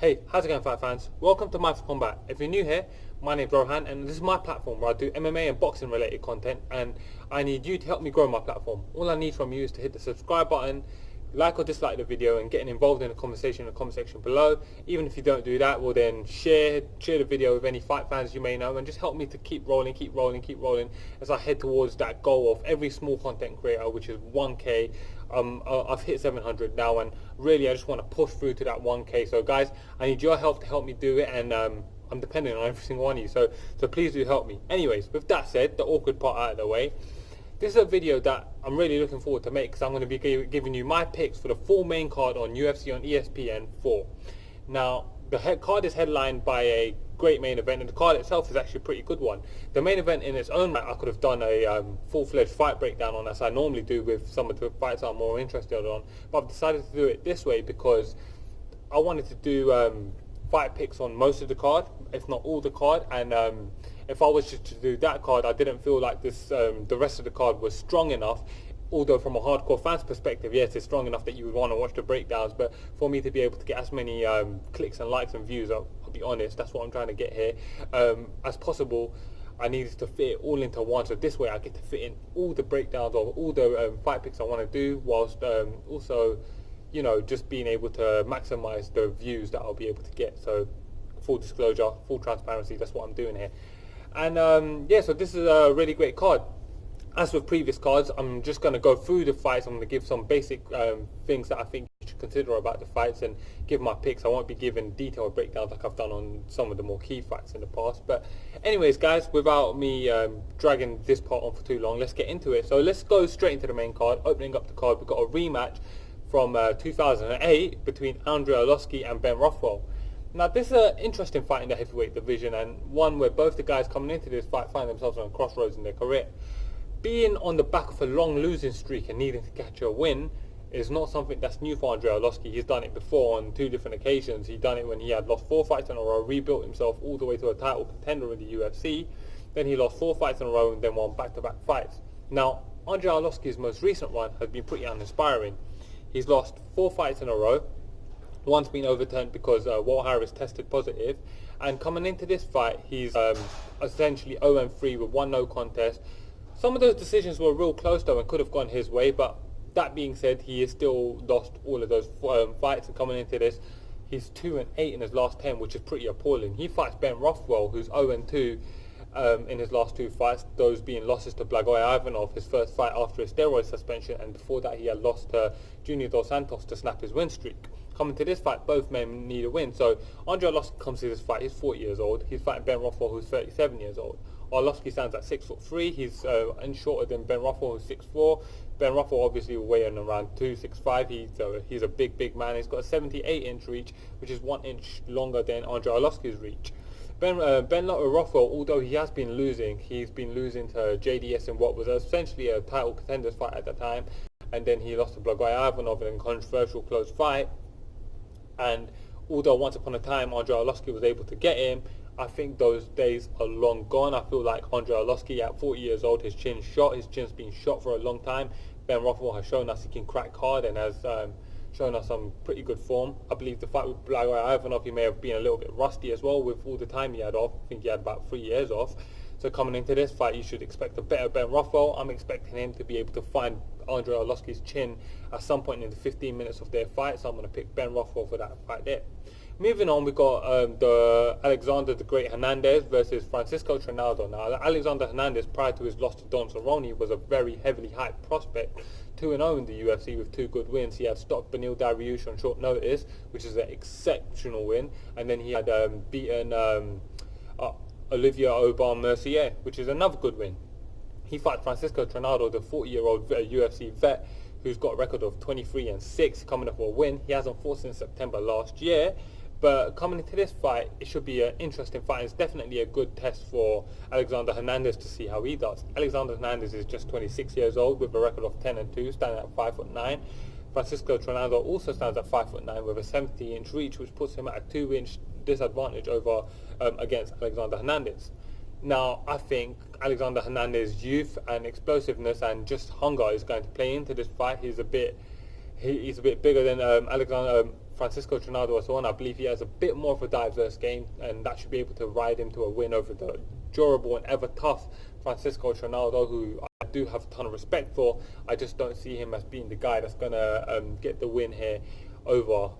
Hey, how's it going, fight fans? Welcome to mindforcombat. If you're new here, my name's Rohan and this is my platform where I do MMA and boxing related content, and I need you to help me grow my platform. All I need from you is to hit the subscribe button, like or dislike the video, and getting involved in the conversation in the comment section below. Even if you don't do that, well then share the video with any fight fans you may know, and just help me to keep rolling as I head towards that goal of every small content creator, which is 1K. I've hit 700 now, and really I just want to push through to that 1K. So guys, I need your help to help me do it, and I'm dependent on every single one of you, so please do help me. Anyways, with that said, the awkward part out of the way, this is a video that I'm really looking forward to make, because I'm going to be giving you my picks for the full main card on UFC on ESPN 4. Now, the card is headlined by a great main event, and the card itself is actually a pretty good one. The main event in its own right, I could have done a full-fledged fight breakdown on, as I normally do with some of the fights I'm more interested on, but I've decided to do it this way because I wanted to do fight picks on most of the card, if not all the card, and if I was just to do that card, I didn't feel like this the rest of the card was strong enough. Although from a hardcore fan's perspective, yes, it's strong enough that you would want to watch the breakdowns, but for me to be able to get as many clicks and likes and views, I'll be honest, that's what I'm trying to get here, as possible, I needed to fit it all into one. So this way I get to fit in all the breakdowns of all the fight picks I want to do, whilst also, you know, just being able to maximize the views that I'll be able to get. So full disclosure, full transparency, that's what I'm doing here. And yeah, so this is a really great card. As with previous cards, I'm just going to go through the fights. I'm going to give some basic things that I think you should consider about the fights and give my picks. I won't be giving detailed breakdowns like I've done on some of the more key fights in the past. But anyways, guys, without me dragging this part on for too long, let's get into it. So let's go straight into the main card. Opening up the card, we've got a rematch from 2008 between Andrei Arlovski and Ben Rothwell. Now, this is an interesting fight in the heavyweight division, and one where both the guys coming into this fight find themselves on crossroads in their career. Being on the back of a long losing streak and needing to catch a win is not something that's new for Andrei Arlovski. He's done it before on 2 different occasions. He done it when he had lost 4 fights in a row, rebuilt himself all the way to a title contender in the UFC. Then he lost 4 fights in a row and then won back-to-back fights. Now, Andrei Arlovski's most recent run has been pretty uninspiring. He's lost 4 fights in a row. One's been overturned because Walt Harris tested positive. And coming into this fight, he's essentially 0-3 with 1 no contest. Some of those decisions were real close though and could have gone his way, but that being said, he has still lost all of those fights, and coming into this, he's 2-8 in his last 10, which is pretty appalling. He fights Ben Rothwell, who's 0-2 in his last 2 fights, those being losses to Blagoy Ivanov, his first fight after his steroid suspension, and before that he had lost to Junior Dos Santos to snap his win streak. Coming to this fight, both men need a win. So Andrei Arlovski comes to this fight, he's 40 years old, he's fighting Ben Rothwell, who's 37 years old. Arlovski stands at 6'3". He's inch shorter than Ben Rothwell, who's 6'4". Ben Rothwell obviously will weigh in around 265. He's a big man. He's got a 78-inch reach, which is 1 inch longer than Andrei Arlovski's reach. Ben Rothwell, although he has been losing, he's been losing to JDS in what was essentially a title contenders fight at the time, and then he lost to Blagoy Ivanov in a controversial close fight. And although once upon a time Andrei Arlovski was able to get him, I think those days are long gone. I feel like Andrei Arlovski at 40 years old, his chin's been shot for a long time. Ben Rothwell has shown us he can crack hard and has shown us some pretty good form. I believe the fight with Blagoy Ivanov, he may have been a little bit rusty as well with all the time he had off. I think he had about 3 years off. So coming into this fight, you should expect a better Ben Rothwell. I'm expecting him to be able to find Andrei Arlovski's chin at some point in the 15 minutes of their fight. So I'm going to pick Ben Rothwell for that fight there. Moving on, we got the Alexander the Great Hernandez versus Francisco Trinaldo. Now, Alexander Hernandez, prior to his loss to Don Cerrone, was a very heavily hyped prospect. 2-0 in the UFC with 2 good wins. He had stopped Beneil Dariush on short notice, which is an exceptional win. And then he had beaten Olivier Aubin-Mercier, which is another good win. He fought Francisco Trinaldo, the 40-year-old UFC vet, who's got a record of 23-6, coming up for a win. He hasn't fought since September last year. But coming into this fight, it should be an interesting fight. It's definitely a good test for Alexander Hernandez to see how he does. Alexander Hernandez is just 26 years old with a record of 10-2, standing at 5'9". Francisco Trinaldo also stands at 5'9" with a 70-inch reach, which puts him at a 2-inch disadvantage over against Alexander Hernandez. Now, I think Alexander Hernandez's youth and explosiveness and just hunger is going to play into this fight. He's a bit bigger than Francisco Trinaldo as well. I believe he has a bit more of a diverse game, and that should be able to ride him to a win over the durable and ever tough Francisco Trinaldo, who I do have a ton of respect for. I just don't see him as being the guy that's going to get the win here over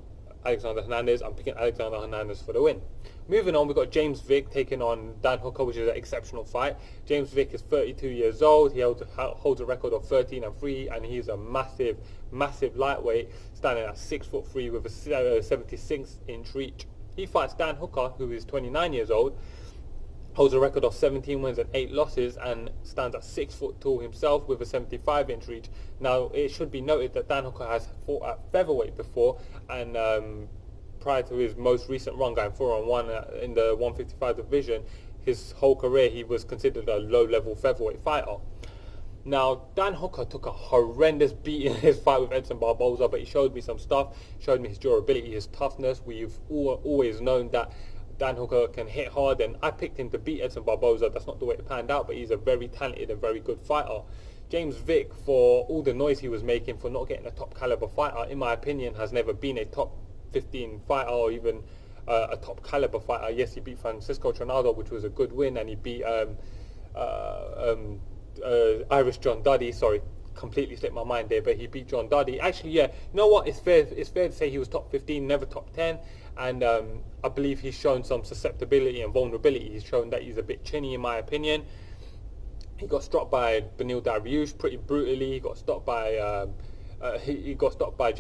Alexander Hernandez. I'm picking Alexander Hernandez for the win. Moving on, we've got James Vick taking on Dan Hooker, which is an exceptional fight. James Vick is 32 years old. He holds a record of 13-3, and he's a massive lightweight, standing at 6'3" with a 76-inch reach. He fights Dan Hooker, who is 29 years old, holds a record of 17 wins and 8 losses, and stands at 6 foot tall himself with a 75-inch reach. Now, it should be noted that Dan Hooker has fought at featherweight before, and prior to his most recent run going 4-1 in the 155 division, his whole career he was considered a low-level featherweight fighter. Now, Dan Hooker took a horrendous beat in his fight with Edson Barboza, but he showed me some stuff, showed me his durability, his toughness. We've always known that Dan Hooker can hit hard, and I picked him to beat Edson Barboza. That's not the way it panned out, but he's a very talented and very good fighter. James Vick, for all the noise he was making for not getting a top caliber fighter, in my opinion, has never been a top 15 fighter or even a top caliber fighter. Yes, he beat Francisco Trinaldo, which was a good win, and he beat Irish John Duddy. Sorry, completely slipped my mind there, but he beat John Duddy. Actually, yeah, you know what? It's fair to say he was top 15, never top 10, and I believe he's shown some susceptibility and vulnerability. He's shown that he's a bit chinny, in my opinion. He got stopped by Beneil Dariush pretty brutally. He got stopped by he got stopped by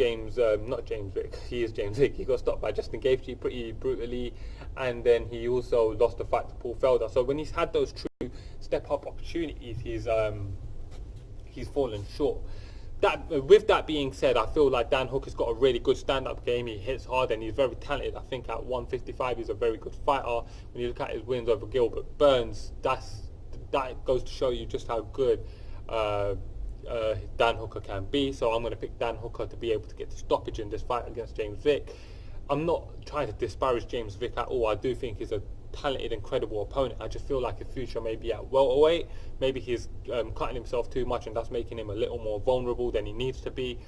not James Vick. He is James Vick. He got stopped by Justin Gaethje pretty brutally, and then he also lost the fight to Paul Felder. So when he's had those true step-up opportunities, he's fallen short. With that being said, I feel like Dan Hooker's got a really good stand-up game. He hits hard and he's very talented. I think at 155 he's a very good fighter. When you look at his wins over Gilbert Burns, that goes to show you just how good Dan Hooker can be. So I'm going to pick Dan Hooker to be able to get the stoppage in this fight against James Vick. I'm not trying to disparage James Vick at all. I do think he's a talented, incredible opponent. I just feel like his future may be at welterweight. Maybe he's cutting himself too much, and that's making him a little more vulnerable than he needs to be.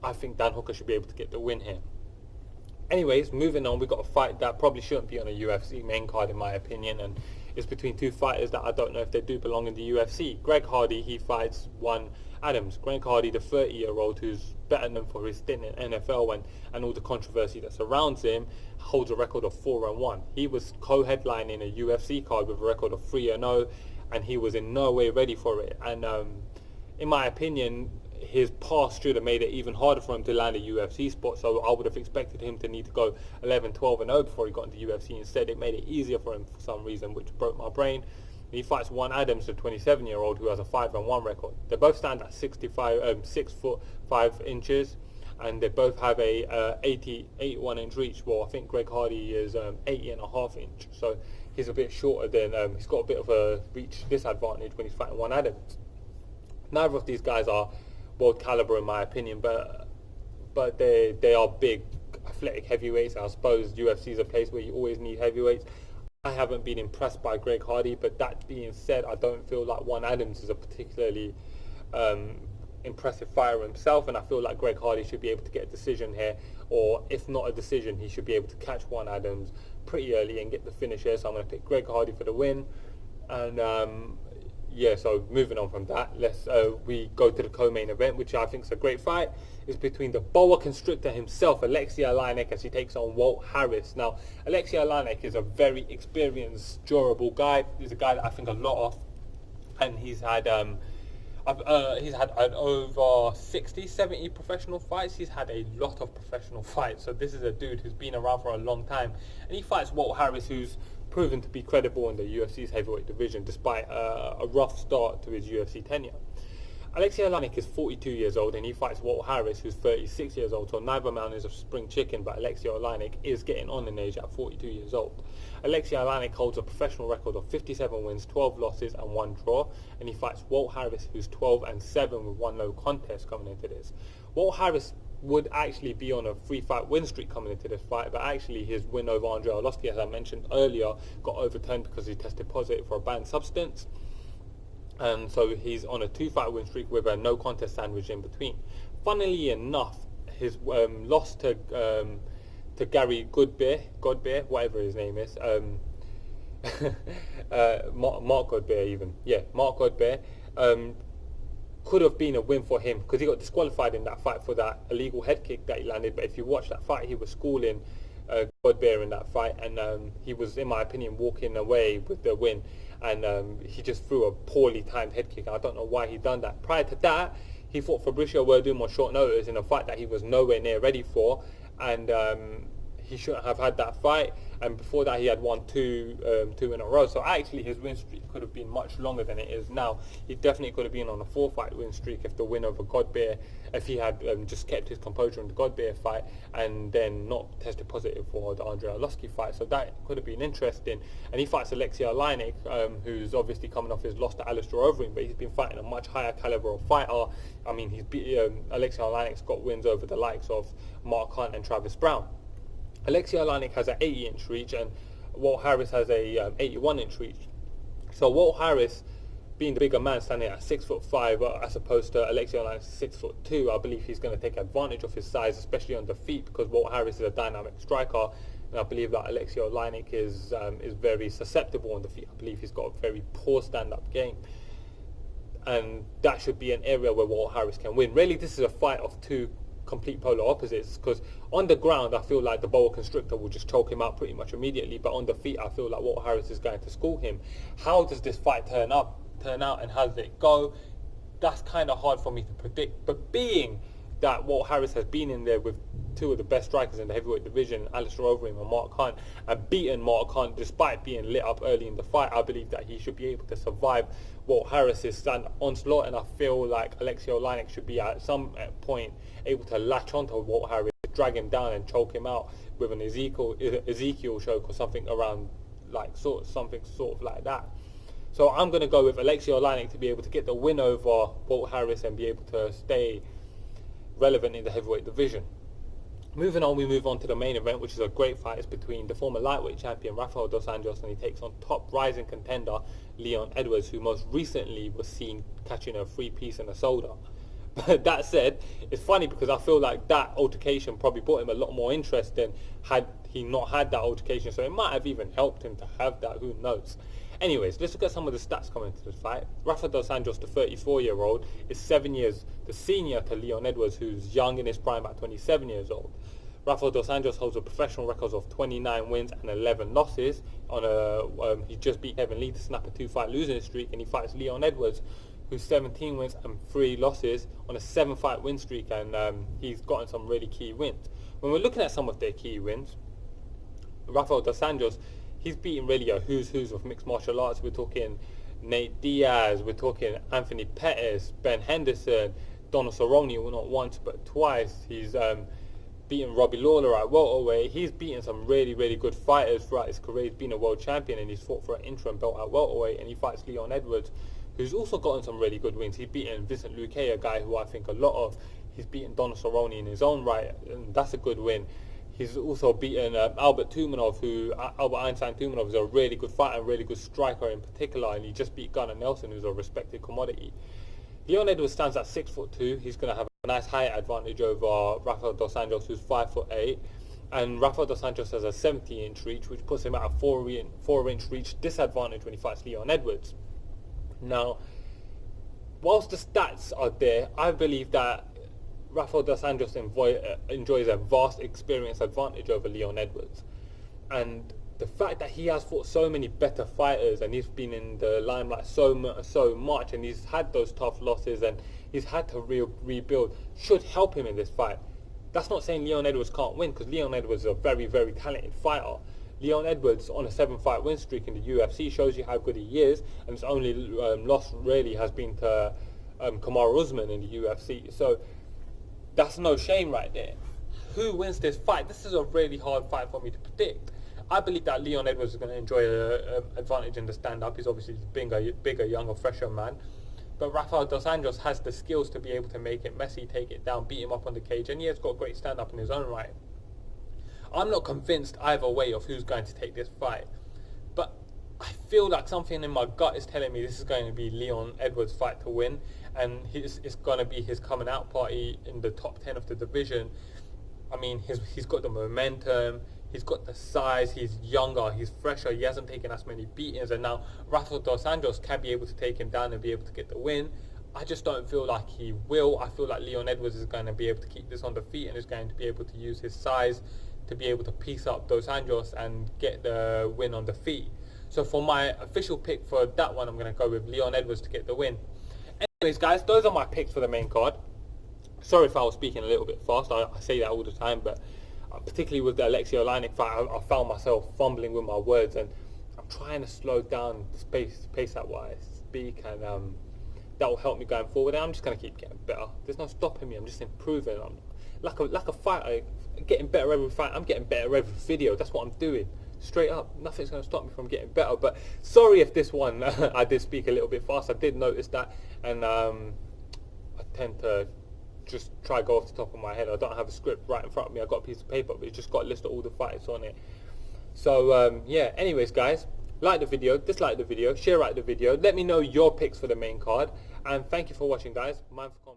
I think Dan Hooker should be able to get the win here. Anyways, moving on, we've got a fight that probably shouldn't be on a UFC main card, in my opinion, and it's between two fighters that I don't know if they do belong in the UFC. Greg Hardy, he fights Juan Adams. Greg Hardy, the 30-year-old who's better known for his stint in NFL and all the controversy that surrounds him, holds a record of 4-1. He was co-headlining a UFC card with a record of 3-0, and he was in no way ready for it. And in my opinion, his past should have made it even harder for him to land a UFC spot. So I would have expected him to need to go 11-12-0 before he got into UFC. Instead, it made it easier for him for some reason, which broke my brain. He fights Juan Adams, the 27-year-old, who has a 5-1 record. They both stand at 6 foot 5 inches, and they both have a 81-inch reach. Well, I think Greg Hardy is 80.5 inch, so he's a bit shorter than. He's got a bit of a reach disadvantage when he's fighting Juan Adams. Neither of these guys are world caliber, in my opinion, but they are big, athletic heavyweights. I suppose UFC is a place where you always need heavyweights. I haven't been impressed by Greg Hardy, but that being said, I don't feel like Juan Adams is a particularly impressive fighter himself, and I feel like Greg Hardy should be able to get a decision here, or if not a decision, he should be able to catch Juan Adams pretty early and get the finish here. So I'm going to pick Greg Hardy for the win. And yeah, so moving on from that, we go to the co-main event, which I think is a great fight. It's between the boa constrictor himself, Alexei Oleinik, as he takes on Walt Harris. Now, Alexei Oleinik is a very experienced, durable guy. He's a guy that I think a lot of, and he's had over 60, 70 professional fights. He's had a lot of professional fights. So this is a dude who's been around for a long time, and he fights Walt Harris, who's proven to be credible in the UFC's heavyweight division despite a rough start to his UFC tenure. Alexei Oleinik is 42 years old, and he fights Walt Harris, who's 36 years old, so neither man is a spring chicken, but Alexei Oleinik is getting on in age at 42 years old. Alexei Oleinik holds a professional record of 57 wins, 12 losses and 1 draw, and he fights Walt Harris, who's 12-7 with 1 no contest coming into this. Walt Harris would actually be on a 3-fight win streak coming into this fight, but actually his win over Andrei Arlovski, as I mentioned earlier, got overturned because he tested positive for a banned substance. And so he's on a 2-fight win streak with a no contest sandwich in between. Funnily enough, his loss to to Gary Godbeer, whatever his name is. Mark Godbeer even. Yeah, Mark Godbeer. Could have been a win for him because he got disqualified in that fight for that illegal head kick that he landed. But if you watch that fight, he was schooling Godbeer in that fight, and he was, in my opinion, walking away with the win. And he just threw a poorly timed head kick. I don't know why he done that. Prior to that, he fought Fabricio Werdum on short notice in a fight that he was nowhere near ready for, and he shouldn't have had that fight. And before that, he had won two in a row. So actually, his win streak could have been much longer than it is now. He definitely could have been on a 4-fight win streak if the win over Godbeer, if he had just kept his composure in the Godbeer fight and then not tested positive for the Andrei Arlovski fight. So that could have been interesting. And he fights Alexei Oleinik, who's obviously coming off his loss to Alistair Overeem, but he's been fighting a much higher caliber of fighter. I mean, Alexei Oleinik's got wins over the likes of Mark Hunt and Travis Brown. Alexei Oleinik has an 80-inch reach and Walt Harris has a 81-inch reach. So Walt Harris, being the bigger man, standing at 6'5", as opposed to Alexei Oleinik's 6'2", I believe he's going to take advantage of his size, especially on the feet, because Walt Harris is a dynamic striker, and I believe that Alexei Oleinik is very susceptible on the feet. I believe he's got a very poor stand-up game, and that should be an area where Walt Harris can win. Really, this is a fight of two complete polar opposites, because on the ground I feel like the boa constrictor will just choke him out pretty much immediately, but on the feet I feel like Walt Harris is going to school him. How does this fight turn out, and how does it go? That's kind of hard for me to predict, but being that Walt Harris has been in there with two of the best strikers in the heavyweight division, Alistair Overeem and Mark Hunt, and beaten Mark Hunt despite being lit up early in the fight, I believe that he should be able to survive Walt Harris's stand onslaught, and I feel like Alexei Oleinik should be at some point able to latch onto Walt Harris, drag him down and choke him out with an Ezekiel choke or something around something sort of like that. So I'm going to go with Alexei Oleinik to be able to get the win over Walt Harris and be able to stay relevant in the heavyweight division. Moving on, we move on to the main event, which is a great fight. It's between the former lightweight champion Rafael dos Anjos, and he takes on top rising contender Leon Edwards, who most recently was seen catching a free piece in a soda. But that said, it's funny because I feel like that altercation probably brought him a lot more interest than had he not had that altercation. So it might have even helped him to have that, who knows. Anyways, let's look at some of the stats coming into this fight. Rafa dos Anjos, the 34-year-old, is 7 years the senior to Leon Edwards, who's young in his prime at 27 years old. Rafa dos Anjos holds a professional record of 29 wins and 11 losses. He just beat Kevin Lee to snap a 2-fight losing streak, and he fights Leon Edwards, who's 17 wins and 3 losses on a 7-fight win streak, and he's gotten some really key wins. When we're looking at some of their key wins, Rafael dos Anjos, he's beaten really a who's of mixed martial arts. We're talking Nate Diaz, we're talking Anthony Pettis, Ben Henderson, Donald Cerrone, well, not once but twice. He's beaten Robbie Lawler at welterweight. He's beaten some really, really good fighters throughout his career. He's been a world champion and he's fought for an interim belt at welterweight, and he fights Leon Edwards, who's also gotten some really good wins. He's beaten Vincent Luque, a guy who I think a lot of. He's beaten Donald Cerrone in his own right, and that's a good win. He's also beaten Albert Einstein Tumanov, who's a really good fighter and really good striker in particular, and he just beat Gunnar Nelson, who's a respected commodity. Leon Edwards stands at 6'2". He's going to have a nice height advantage over Rafael dos Anjos, who's 5'8", and Rafael dos Anjos has a 70-inch reach, which puts him at a 4-inch reach disadvantage when he fights Leon Edwards. Now, whilst the stats are there, I believe that Rafael dos Anjos enjoys a vast experience advantage over Leon Edwards, and the fact that he has fought so many better fighters and he's been in the limelight so much, and he's had those tough losses and he's had to rebuild, should help him in this fight. That's not saying Leon Edwards can't win, because Leon Edwards is a very, very talented fighter. Leon Edwards on a 7-fight win streak in the UFC shows you how good he is, and his only loss really has been to Kamaru Usman in the UFC. So that's no shame right there. Who wins this fight? This is a really hard fight for me to predict. I believe that Leon Edwards is going to enjoy an advantage in the stand-up. He's obviously bigger, younger, fresher man. But Rafael dos Anjos has the skills to be able to make it messy, take it down, beat him up on the cage, and he has got great stand-up in his own right. I'm not convinced either way of who's going to take this fight, but I feel like something in my gut is telling me this is going to be Leon Edwards' fight to win, and it's going to be his coming out party in the top 10 of the division. I mean, he's got the momentum, he's got the size, he's younger, he's fresher, he hasn't taken as many beatings, and now Rafael dos Anjos can be able to take him down and be able to get the win. I just don't feel like he will. I feel like Leon Edwards is going to be able to keep this on the feet and is going to be able to use his size to be able to piece up dos Anjos and get the win on the feet. So for my official pick for that one, I'm going to go with Leon Edwards to get the win. Anyways, guys, those are my picks for the main card. Sorry if I was speaking a little bit fast. I say that all the time, but particularly with the Alexei Oleinik fight, I found myself fumbling with my words, and I'm trying to slow down the pace at what I speak, and that will help me going forward. And I'm just going to keep getting better. There's no stopping me. I'm just improving. I'm like a fighter, getting better every fight. I'm getting better every video. That's what I'm doing. Straight up, nothing's going to stop me from getting better. But sorry if this one I did speak a little bit fast. I did notice that, and I tend to just try to go off the top of my head. I don't have a script right in front of me. I got a piece of paper, but it's just got a list of all the fights on it. So yeah, anyways, guys, like the video, dislike the video, share out the video, let me know your picks for the main card, and thank you for watching, guys. Mindful